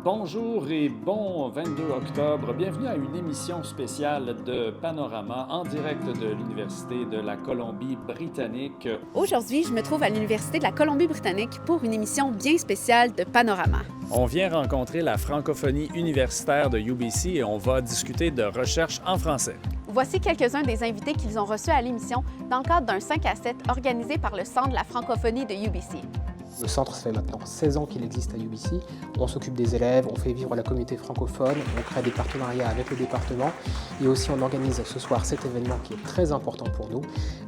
Bonjour et bon 22 octobre. Bienvenue à une émission spéciale de Panorama en direct de l'Université de la Colombie-Britannique. Aujourd'hui, je me trouve à l'Université de la Colombie-Britannique pour une émission bien spéciale de Panorama. On vient rencontrer la francophonie universitaire de UBC et on va discuter de recherche en français. Voici quelques-uns des invités qu'ils ont reçus à l'émission dans le cadre d'un 5 à 7 organisé par le Centre de la francophonie de UBC. Le centre, ça fait maintenant 16 ans qu'il existe à UBC. On s'occupe des élèves, on fait vivre la communauté francophone, on crée des partenariats avec le département et aussi on organise ce soir cet événement qui est très important pour nous.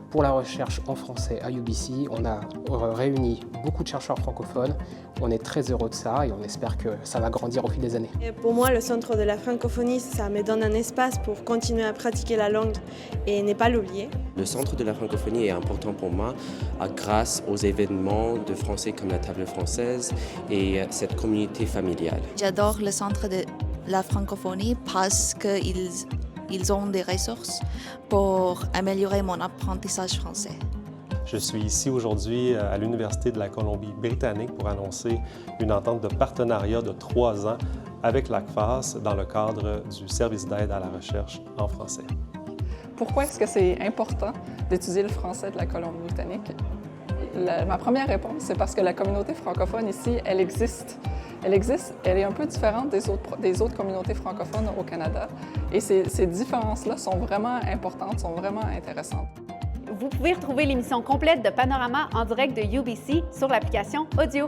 Pour la recherche en français à UBC, on a réuni beaucoup de chercheurs francophones. On est très heureux de ça et on espère que ça va grandir au fil des années. Et pour moi, le Centre de la francophonie, ça me donne un espace pour continuer à pratiquer la langue et ne pas l'oublier. Le Centre de la francophonie est important pour moi grâce aux événements de français comme la table française et cette communauté familiale. J'adore le Centre de la francophonie parce qu'ils ont des ressources pour améliorer mon apprentissage français. Je suis ici aujourd'hui à l'Université de la Colombie-Britannique pour annoncer une entente de partenariat de 3 ans avec l'ACFAS dans le cadre du service d'aide à la recherche en français. Pourquoi est-ce que c'est important d'étudier le français de la Colombie-Britannique? Ma première réponse, c'est parce que la communauté francophone ici, elle existe. Elle existe, elle est un peu différente des autres communautés francophones au Canada. Et ces différences-là sont vraiment importantes, sont vraiment intéressantes. Vous pouvez retrouver l'émission complète de Panorama en direct de UBC sur l'application Audio.